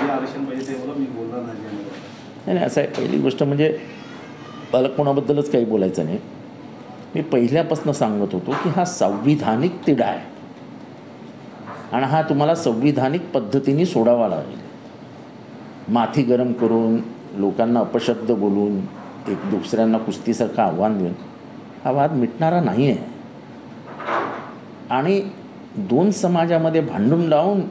मला आरक्षण पाहिजे ते बोला, मी बोलणार नाही. नाही, असं आहे. पहिली गोष्ट म्हणजे मला कोणाबद्दलच काही बोलायचं नाही. मी पहिल्यापासून सांगत होतो की हा संविधानिक तिढा आहे आणि हा तुम्हाला संविधानिक पद्धतीने सोडावा लागेल. माथी गरम करून, लोकांना अपशब्द बोलून, एक दुसऱ्यांना कुस्तीसारखं आव्हान देऊन हा वाद मिटणारा नाही आहे. आणि दोन समाजामध्ये भांडून लावून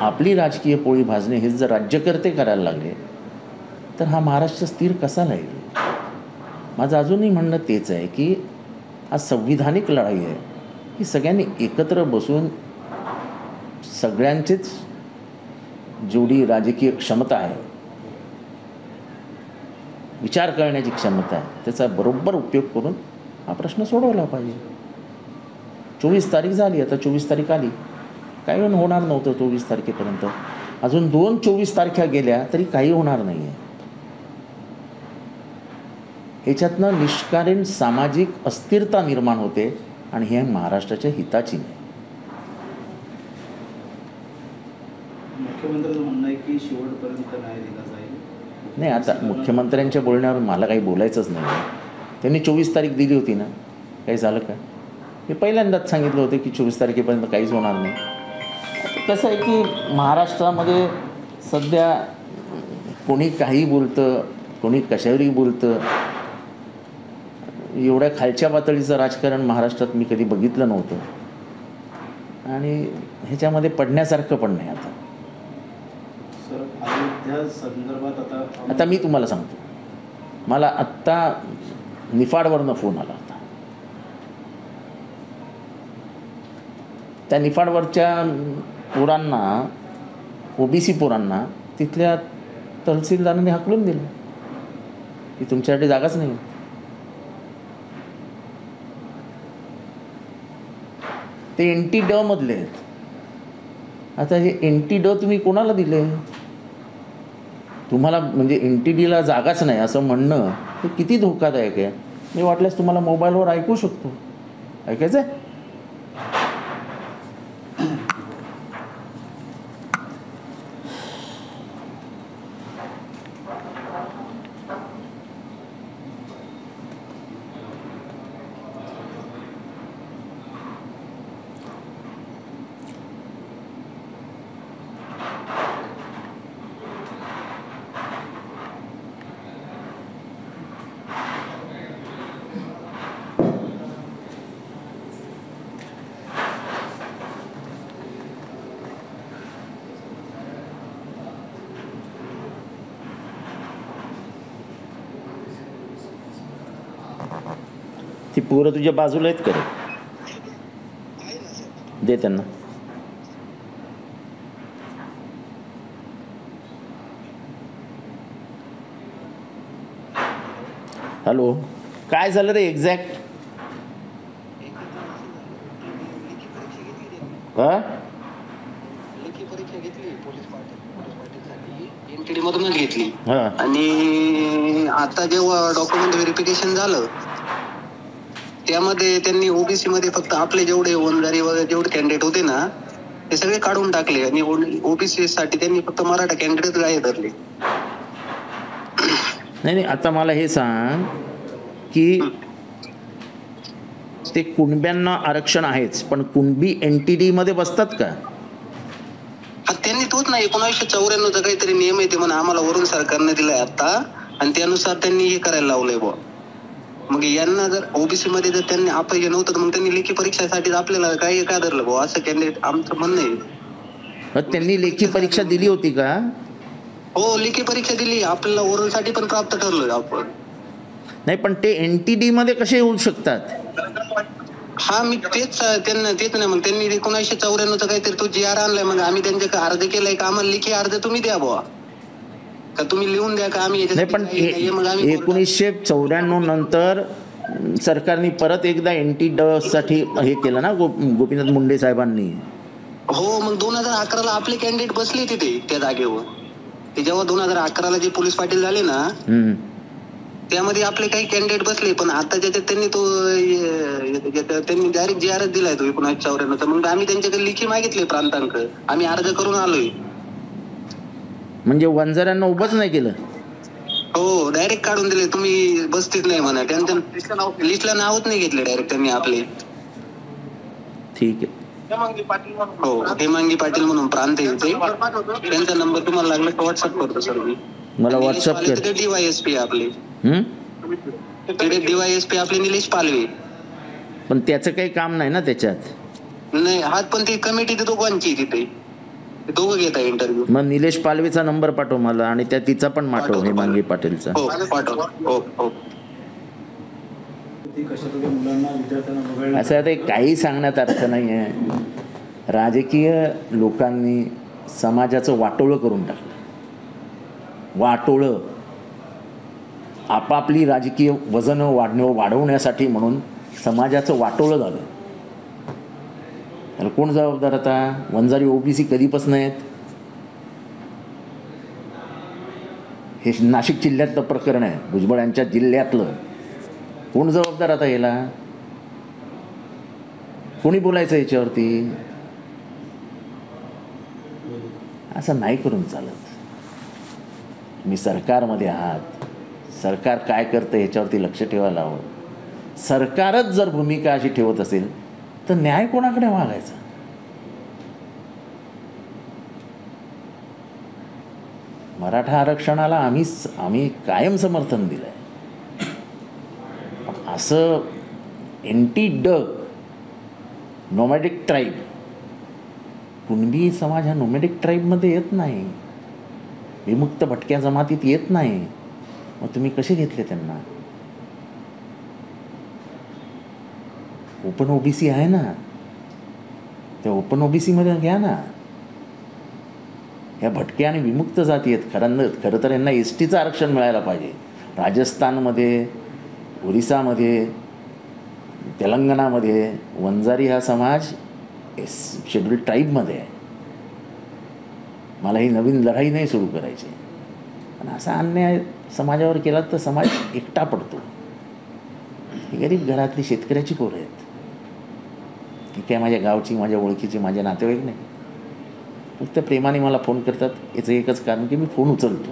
आपली राजकीय पोळी भाजणे हे जर राज्यकर्ते करायला लागले तर हा महाराष्ट्र स्थिर कसा राहील? माझं अजूनही म्हणणं तेच आहे की हा संविधानिक लढाई आहे की सगळ्यांनी एकत्र बसून सगळ्यांचीच जेवढी राजकीय क्षमता आहे, विचार करण्याची क्षमता आहे, त्याचा बरोबर उपयोग करून हा प्रश्न सोडवला पाहिजे. 24 तारीख झाली, आता 24 तारीख आली, काही होणार नव्हतं 24 तारखेपर्यंत. अजून 2 24 तारखा गेल्या तरी काही होणार नाही आहे. ह्याच्यातनं निष्कारण सामाजिक अस्थिरता निर्माण होते आणि हे महाराष्ट्राच्या हिताची नाही. मुख्यमंत्र्यांचं म्हणणं आहे की शेवटपर्यंत न्याय दिला जाईल. नाही, आता मुख्यमंत्र्यांच्या बोलण्यावर मला काही बोलायचंच नाही. त्यांनी 24 तारीख दिली होती ना, काही झालं का? मी पहिल्यांदाच सांगितलं होतं की 24 तारखेपर्यंत काहीच होणार नाही. आता कसं आहे की महाराष्ट्रामध्ये सध्या कोणी काही बोलतं, कोणी कशावरही बोलतं. एवढ्या खालच्या पातळीचं राजकारण महाराष्ट्रात मी कधी बघितलं नव्हतं आणि ह्याच्यामध्ये पडण्यासारखं पण नाही. आता सर, अयोध्या संदर्भात आता मी तुम्हाला सांगतो, मला आत्ता निफाडवरनं फोन आला होता. त्या निफाडवरच्या पोरांना, OBC पोरांना तिथल्या तहसीलदारांनी हाकलून दिलं की तुमच्यासाठी जागाच नाही. ते NT-ड मधले आहेत. आता हे NT-ड तुम्ही कोणाला दिले? तुम्हाला म्हणजे NT-Dला जागाच नाही असं म्हणणं हे किती धोकादायक आहे. मी वाटल्यास तुम्हाला मोबाईलवर ऐकू शकतो. ऐकायचं आहे? ती पोरं तुझ्या बाजूला आहेत का? दे त्यांना. हॅलो, काय झालं रे एक्झॅक्ट? मधूनच घेतली आणि आता जेव्हा डॉक्युमेंट व्हेरिफिकेशन झालं त्यामध्ये त्यांनी OBC मध्ये फक्त आपले जेवढे वंजारी वगैरे जेवढे कॅन्डिडेट होते ना ते सगळे काढून टाकले आणि OBC साठी त्यांनी फक्त मराठा कॅन्डिडेट गाय धरले. नाही, आता मला हे सांग की ते कुणब्यांना आरक्षण आहेच, पण कुणबी NT-D मध्ये बसतात का? त्यांनी तोच नाही 1994चा काहीतरी नियम आहे ते म्हणा आम्हाला वरून सरकारने दिलाय आता आणि त्यानुसार त्यांनी हे करायला लावलंय बुवा. मग यांना जर OBC मध्ये जर त्यांनी अपयश नव्हतं तर मग त्यांनी लेखी परीक्षेसाठी आपल्याला काही का धरलं बुवा असं कॅन्डिडेट आमचं म्हणणं आहे. त्यांनी लेखी परीक्षा दिली होती का? हो, लेखी परीक्षा दिली. आपल्याला ओरल साठी पण प्राप्त ठरलोय आपण. नाही, पण ते NT-D मध्ये कसे येऊ शकतात? हा, मी तेच त्यांना तेच नाही मग त्यांनी 1994चा काहीतरी तो GR आणलाय. मग आम्ही त्यांच्याकडे अर्ज केलाय का आम्हाला लेखी अर्ज तुम्ही द्या बुवा, का तुम्ही लिहून द्या का आम्ही. नाही, पण 1994 नंतर सरकारने परत एकदा NT-D साठी हे केलं ना गोपीनाथ मुंडे साहेबांनी. हो, मग 2011ला आपले कॅन्डिडेट बसले तिथे त्या जागेवर. ते जेव्हा 2011ला जे पोलीस पाटील झाले ना त्यामध्ये आपले काही कॅन्डिडेट बसले, पण आता ज्याच्यात त्यांनी त्यांनी डायरेक्ट GRच दिलाय तो 1994. मग आम्ही त्यांच्याकडे लेखी मागितले प्रांतांक, आम्ही अर्ज करून आलोय. म्हणजे वंजाऱ्यांना उभंच नाही केलं. हो, डायरेक्ट काढून दिले. तुम्ही बसतीच नाही म्हणा. त्यांच्या लिस्टला नावच नाही घेतले डायरेक्ट त्यांनी आपले. ठीक आहे. हो, हेमांगी पाटील म्हणून प्रांत आहे ते. त्यांचा नंबर तुम्हाला लागला तर व्हॉट्सअप करतो सर मी. मला व्हॉट्सअप कर. ते DYSP आपले. तिथे DYSP आपले निलेश पालवे. पण त्याचं काही काम नाही ना त्याच्यात. नाही हात, पण ती कमिटी ते दोघांची तिथे, ते दोघं घेता इंटरव्ह्यू. मग निलेश पालवेचा नंबर पाठव मला आणि त्या तिचा पण पाठव, हेमांगी पाटीलचा. हो पाठव. हो हो. ती कशाप्रकारे मुलांना विद्यार्थ्यांना वगळलं. असं आता काही सांगण्यात अर्थ नाही आहे. राजकीय लोकांनी समाजाचं वाटोळं करून टाकलं. वाटोळं आपापली राजकीय वजनं वाढवण्यासाठी म्हणून समाजाचं वाटोळं झालं. त्याला कोण जबाबदार आता? वंजारी OBC कधीपासून आहेत? हे नाशिक जिल्ह्यातलं प्रकरण आहे, भुजबळ यांच्या जिल्ह्यातलं. कोण जबाबदार आता याला? कोणी बोलायचं याच्यावरती? असं नाही करून चालत. तुम्ही सरकारमध्ये आहात, सरकार काय करतं ह्याच्यावरती लक्ष ठेवायला हवं. सरकारच जर भूमिका अशी ठेवत असेल तर न्याय कोणाकडे मागायचा? मराठा आरक्षणाला आम्ही कायम समर्थन दिलं आहे. पण असं नोमॅडिक ट्राईब, कुणबी समाज हा नोमॅडिक ट्राईबमध्ये येत नाही, विमुक्त भटक्या जमातीत येत नाही. मग तुम्ही कसे घेतले त्यांना? ओपन OBC आहे ना, त्या ओपन OBCमध्ये घ्या ना. या भटक्या आणि विमुक्त जाती आहेत. खरं तर यांना STचं आरक्षण मिळायला पाहिजे. राजस्थानमध्ये, ओरिसामध्ये, तेलंगणामध्ये वंजारी हा समाज शेड्यूल्ड ट्राईबमध्ये आहे. मला ही नवीन लढाई नाही सुरू करायची. पण असा अन्याय समाजावर केला तर समाज एकटा पडतो. ही गरीब घरातली शेतकऱ्याची पोरं आहेत. ही काय माझ्या गावची, माझ्या ओळखीची, माझ्या नातेवाईक नाही. फक्त प्रेमाने मला फोन करतात. याचं एकच कारण की मी फोन उचलतो.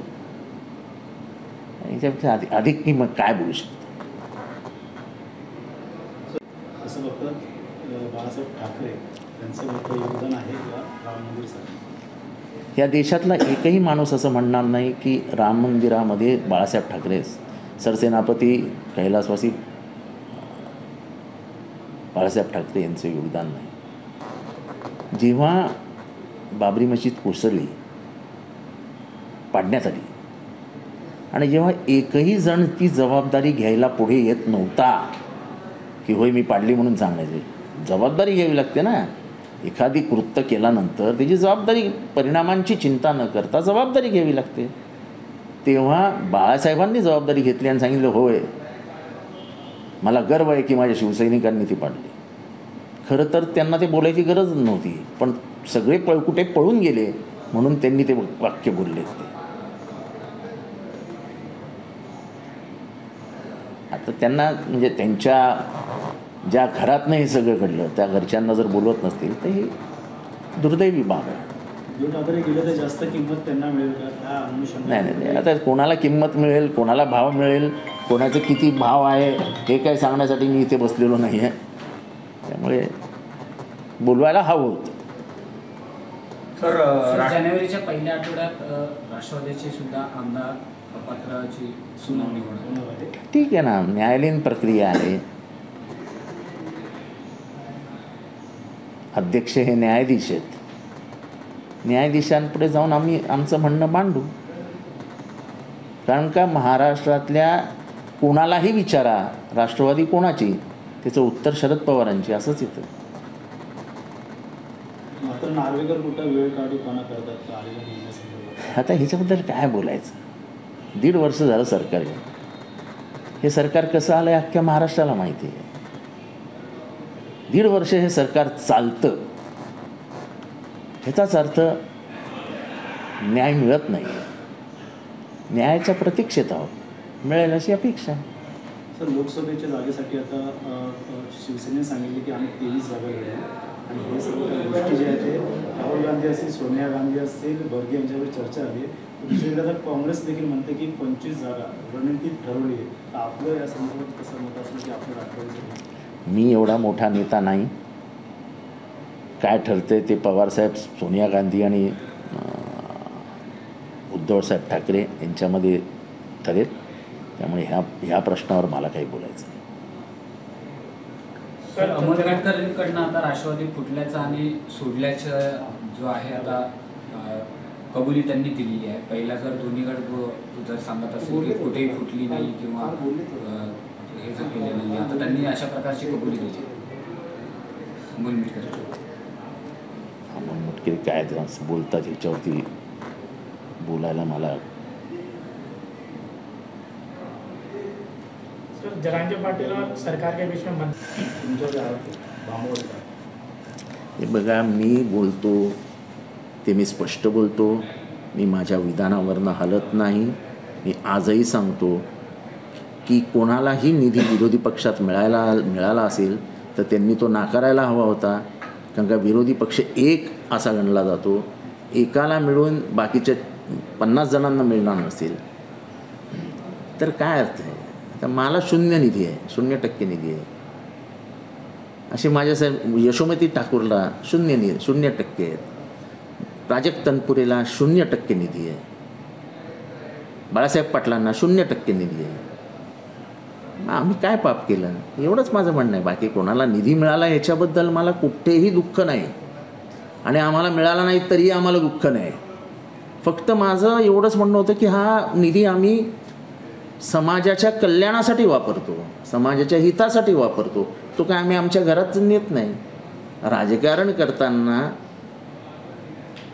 याच्यापेक्षा अधिक मी मग काय बोलू शकतो? असं बघतात बाळासाहेब ठाकरे यांचं मोठं योगदान आहे या राम मंदिरसाठी. या देशातला एकही माणूस असं म्हणणार नाही की राम मंदिरामध्ये बाळासाहेब ठाकरे, सरसेनापती कैलासवासी बाळासाहेब ठाकरे यांचं योगदान नाही. जेव्हा बाबरी मशीद कोसळली, पाडण्यात आली, आणि जेव्हा एकही जण ती जबाबदारी घ्यायला पुढे येत नव्हता की होय मी पाडली म्हणून सांगायचे, जबाबदारी घ्यावी लागते ना. एखादी कृत्य केल्यानंतर त्याची जबाबदारी, परिणामांची चिंता न करता जबाबदारी घ्यावी लागते. तेव्हा बाळासाहेबांनी जबाबदारी घेतली आणि सांगितलं होय मला गर्व आहे की माझ्या शिवसैनिकांनी ती पाडली. खरं तर त्यांना ते बोलायची गरज नव्हती, पण सगळे कुठे पळून गेले म्हणून त्यांनी ते वाक्य बोलले. ते आता त्यांना म्हणजे त्यांच्या ज्या घरातनं हे सगळं घडलं त्या घरच्यांना जर बोलवत नसतील तर हे दुर्दैवी बाब आहे. गेलं तर जास्त किंमत त्यांना मिळेल का? नाही, आता कोणाला किंमत मिळेल, कोणाला भाव मिळेल, कोणाचं किती भाव आहे हे काय सांगण्यासाठी मी इथे बसलेलो नाही आहे. त्यामुळे बोलवायला हवं होतं. सर जानेवारीच्या पहिल्या आठवड्यात राष्ट्रवादीचे सुद्धा आमदार पत्राची सुनावणी होणार आहे. ठीक आहे ना, न्यायालयीन प्रक्रिया आहे. अध्यक्ष हे न्यायाधीश आहेत. न्यायाधीशांपुढे जाऊन आम्ही आमचं म्हणणं मांडू. कारण का महाराष्ट्रातल्या कोणालाही विचारा राष्ट्रवादी कोणाची, त्याचं उत्तर शरद पवारांची असंच येतं. मात्र नार्वेकर कुठं वेळ काढूपणा करतात का आलेल्या निर्णयासंदर्भात? आता ह्याच्याबद्दल काय बोलायचं? 1.5 वर्ष झालं सरकार आहे. हे सरकार कसं आलं आहे अख्ख्या महाराष्ट्राला माहिती आहे. 1.5 वर्ष हे सरकार चालतं, ह्याचाच अर्थ न्याय मिळत नाही. न्यायाच्या प्रतीक्षेत आहोत, मिळेल अशी अपेक्षा. सर, लोकसभेच्या जागेसाठी आता शिवसेनेने सांगितले की आम्ही 23 जागा लढवू. आणि हे सर्व काही गोष्टी जे आहेत ते राहुल गांधी असतील, सोनिया गांधी असतील, बर्गे यांच्यावर चर्चा आली आहे. दुसरीकडे आता काँग्रेस देखील म्हणते की 25 जागा रणनीतीत ठरवली आहे. तर आपलं या संदर्भात कसं मत असेल की आपलं राष्ट्रवादीचं? मी एवढा मोठा नेता नाही. काय ठरते ते पवारसाहेब, सोनिया गांधी आणि उद्धवसाहेब ठाकरे यांच्यामध्ये ठरेल. त्यामुळे ह्या प्रश्नावर मला काही बोलायचं नाही. सर, अमोल गडकरींकडनं आता राष्ट्रवादी फुटल्याचा आणि सोडल्याचा जो आहे आता कबुली त्यांनी दिलेली आहे. पहिला जर दोन्ही गट जर सांगत असेल की कुठेही फुटली नाही किंवा हे जर केले नाही, आता त्यांनी अशा प्रकारची कबुली दिली. अमोल मुटके काय बोलतात ह्याच्यावरती बोलायला मला. जरांगे पाटिल और सरकार के बीच में हे बघा, मी बोलतो ते मी स्पष्ट बोलतो. मी माझ्या विधानावरनं हलत नाही. मी आजही सांगतो की कोणालाही निधी विरोधी पक्षात मिळाला असेल तर त्यांनी तो नाकारायला हवा होता. कारण का विरोधी पक्ष एक असा गणला जातो. एकाला मिळून बाकीच्या 50 जणांना मिळणार नसेल तर काय अर्थ आहे? आता मला 0 निधी आहे, 0% निधी आहे. असे माझ्यासाहेब यशोमती ठाकूरला 0% आहेत. प्राजक्त तनपुरेला 0% निधी आहे. बाळासाहेब पाटलांना 0% निधी आहे. आम्ही काय पाप केलं एवढंच माझं म्हणणं आहे. बाकी कोणाला निधी मिळाला याच्याबद्दल मला कुठेही दुःख नाही आणि आम्हाला मिळाला नाही तरी आम्हाला दुःख नाही. फक्त माझं एवढंच म्हणणं होतं की हा निधी आम्ही समाजाच्या कल्याणासाठी वापरतो, समाजाच्या हितासाठी वापरतो. तो काय आम्ही आमच्या घरात नेत नाही. राजकारण करताना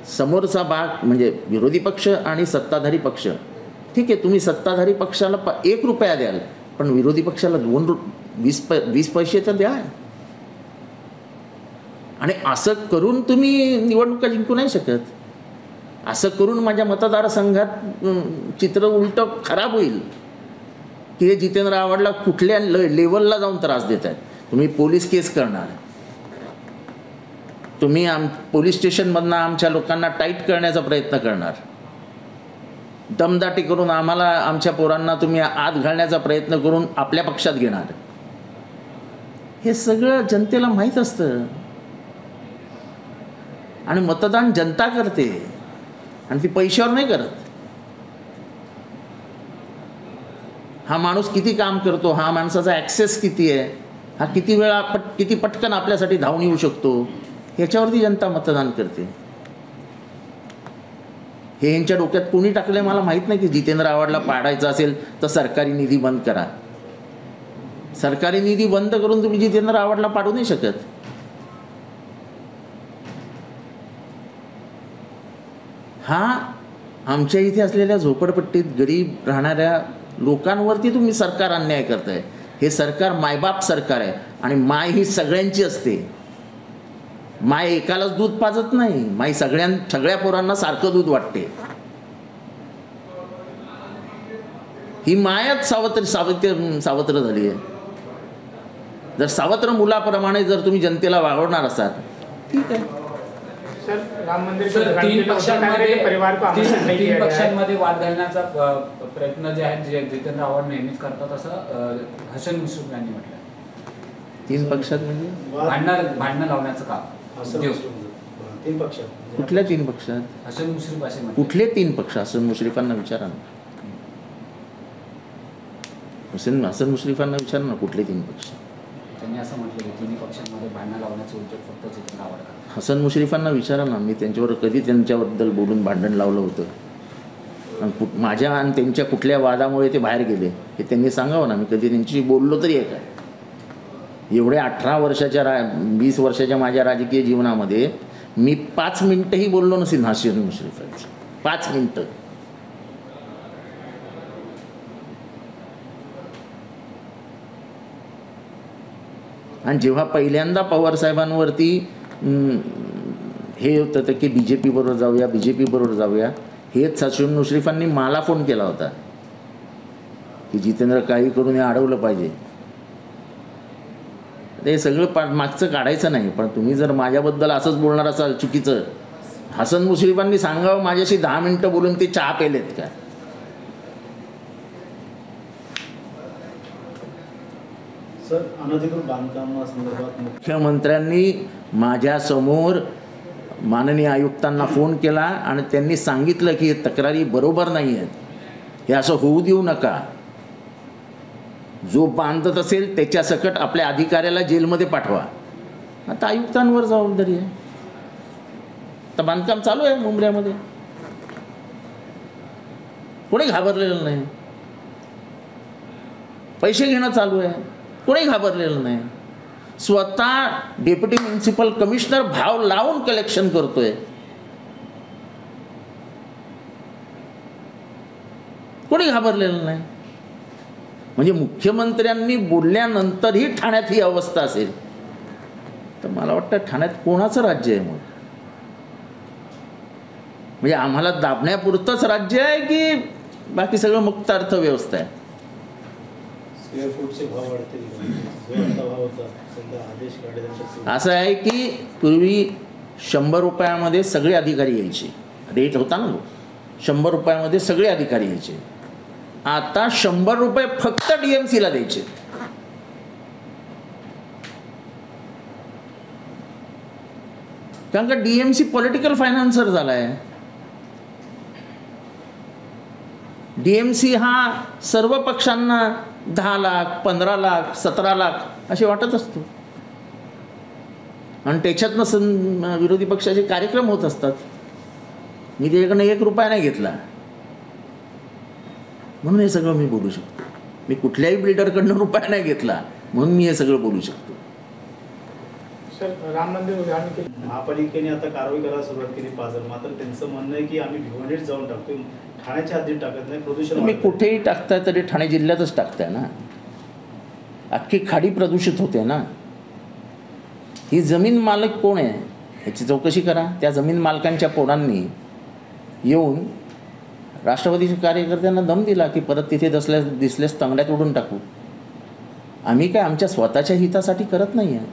समोरचा भाग म्हणजे विरोधी पक्ष आणि सत्ताधारी पक्ष, ठीक आहे, तुम्ही सत्ताधारी पक्षाला 1 रुपया द्याल पण विरोधी पक्षाला 20 पैसे तर द्या. आणि असं करून तुम्ही निवडणुका जिंकू नाही शकत. असं करून माझ्या मतदारसंघात चित्र उलटं खराब होईल की हे जितेंद्र आव्हाडला कुठल्या लेवलला जाऊन त्रास देत आहेत. तुम्ही पोलीस केस करणार, तुम्ही पोलीस स्टेशनमधनं आमच्या लोकांना टाईट करण्याचा प्रयत्न करणार, दमदाटी करून आम्हाला आमच्या पोरांना तुम्ही आत घालण्याचा प्रयत्न करून आपल्या पक्षात घेणार. हे सगळं जनतेला माहीत असतं आणि मतदान जनता करते आणि ती पैशावर नाही करत. हा माणूस किती काम करतो, हा माणसाचा ॲक्सेस किती आहे, हा किती वेळा किती पटकन आपल्यासाठी धावून येऊ शकतो, ह्याच्यावरती जनता मतदान करते. हे यांच्या डोक्यात कोणी टाकलं मला माहीत नाही की जितेंद्र आव्हाडला पाडायचं असेल तर सरकारी निधी बंद करा. सरकारी निधी बंद करून तुम्ही जितेंद्र आव्हाडला पाडू नाही शकत. हा आमच्या इथे असलेल्या झोपडपट्टीत गरीब राहणाऱ्या लोकांवरती तुम्ही सरकार अन्याय करताय. हे सरकार मायबाप सरकार आहे आणि माय ही सगळ्यांची असते. माय एकालाच दूध पाजत नाही, माई सगळ्या पोरांना सारखं दूध वाटते. ही मायाच सावत्र झाली आहे. जर सावत्र मुलाप्रमाणे जर तुम्ही जनतेला वागवणार असाल ठीक आहे. राम मंदिर तीन पक्षांमध्ये वाद घालण्याचा प्रयत्न जे आहे जे जितेंद्र आव्हाड नेहमीच करतात असं हसन मुश्रीफ यांनी म्हटलं. 3 पक्षात म्हणजे भांडणं लावण्याचं काम. 3 पक्षात कुठल्या 3 पक्षात? हसन मुश्रीफ असे म्हणतात. कुठले 3 पक्ष? हसन मुश्रीफांना विचारा ना. हसन मुश्रीफांना विचारा ना कुठले 3 पक्ष. त्यांनी असं म्हटलं की 3 पक्षांमध्ये भांडणं लावण्याचा उद्योग फक्त जितेंद्र आव्हाड करतात. हसन मुश्रीफांना विचारा ना. मी त्यांच्यावर कधी त्यांच्याबद्दल बोलून भांडण लावलं होतं आणि माझ्या आणि त्यांच्या कुठल्या वादामुळे ते बाहेर गेले हे त्यांनी सांगावं ना. मी कधी त्यांच्याशी बोललो तरी आहे काय? एवढ्या 18 वर्षाच्या 20 वर्षाच्या माझ्या राजकीय जीवनामध्ये मी 5 मिनटंही बोललो नसेल हसन मुश्रीफांची. 5 मिनटं. आणि जेव्हा पहिल्यांदा पवारसाहेबांवरती हे होतं की BJP बरोबर जाऊया हेच हसन मुश्रीफांनी मला फोन केला होता की जितेंद्र काही करून हे अडवलं पाहिजे. ते सगळं मागचं काढायचं नाही, पण तुम्ही जर माझ्याबद्दल असंच बोलणार असाल चुकीचं, हसन मुश्रीफांनी सांगावं माझ्याशी 10 मिनिटं बोलून ते चहा पेलेत का? सर, अनधिकृत बांधकामासंदर्भात मुख्यमंत्र्यांनी माझ्यासमोर माननीय आयुक्तांना फोन केला आणि त्यांनी सांगितलं की हे तक्रारी बरोबर नाही आहेत, हे असं होऊ देऊ नका. जो बांधत असेल त्याच्यासकट आपल्या अधिकाऱ्याला जेलमध्ये पाठवा. आता आयुक्तांवर जबाबदारी आहे. तर बांधकाम चालू आहे मुंबऱ्यामध्ये, कोणी घाबरलेलं नाही. पैसे घेणं चालू आहे, कोणी घाबरलेलं नाही. स्वतः डेप्युटी म्युन्सिपल कमिशनर भाव लावून कलेक्शन करतोय, कोणी घाबरलेलं नाही. म्हणजे मुख्यमंत्र्यांनी बोलल्यानंतरही ठाण्यात ही अवस्था असेल तर मला वाटतं ठाण्यात कोणाचं राज्य आहे? मग म्हणजे आम्हाला दाबण्यापुरतंच राज्य आहे की बाकी सगळं मुक्त अर्थव्यवस्था आहे? स्क्वेअर फूटचे भाव वाढतील, जो आता भाव होता सध्या आदेश काढले त्यांच्या. असं आहे की पूर्वी 100 रुपयामध्ये सगळे अधिकारी यायचे, रेट होता ना, 100 रुपयामध्ये सगळे अधिकारी यायचे. आता 100 रुपये फक्त DMC ला द्यायचे. कारण का DMC पॉलिटिकल फायनान्सर झाला आहे. DMC हा सर्व पक्षांना 10 लाख 15 लाख 17 लाख असे वाटत असतो आणि त्याच्यातनं विरोधी पक्षाचे कार्यक्रम होत असतात. मी त्याच्याकडनं 1 रुपया नाही घेतला म्हणून हे सगळं मी बोलू शकतो. मी कुठल्याही बिल्डरकडनं रुपया नाही घेतला म्हणून मी हे सगळं बोलू शकतो. सर, राम मंदिर उद्घाटन केलं, महापालिकेने आता कारवाई करायला सुरुवात केली 5 जण. मात्र त्यांचं म्हणणं आहे की आम्ही भिवंडीत जाऊन टाकतोय, ठाण्याच्या हद्दीत टाकत नाही. प्रदूषण तुम्ही वाढतंय. कुठेही टाकताय तरी ठाणे जिल्ह्यातच टाकताय ना. अख्खी खाडी प्रदूषित होते ना. ही जमीन मालक कोण आहे ह्याची चौकशी करा. त्या जमीन मालकांच्या पोरांनी येऊन राष्ट्रवादीच्या कार्यकर्त्यांना दम दिला की परत तिथे दिसल्यास तंगड्यात उडून टाकू. आम्ही काय आमच्या स्वतःच्या हितासाठी करत नाही आहे.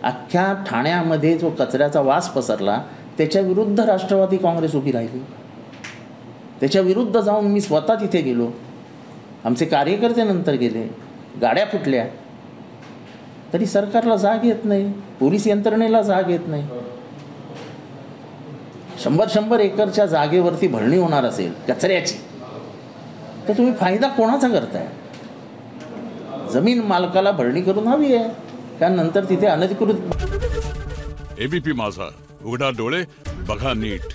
अख्ख्या ठाण्यामध्ये जो कचऱ्याचा वास पसरला त्याच्या विरुद्ध राष्ट्रवादी काँग्रेस उभी राहिली. त्याच्या विरुद्ध जाऊन मी स्वतः तिथे गेलो. आमचे कार्यकर्ते नंतर गेले, गाड्या फुटल्या, तरी सरकारला जाग येत नाही, पोलीस यंत्रणेला जाग येत नाही. 100 एकरच्या जागेवरती भरणी होणार असेल कचऱ्याची तर तुम्ही फायदा कोणाचा करताय? जमीन मालकाला भरणी करून हवी आहे, त्यानंतर तिथे अनधिकृत. ABP माझा, उघडा डोळे बघा नीट.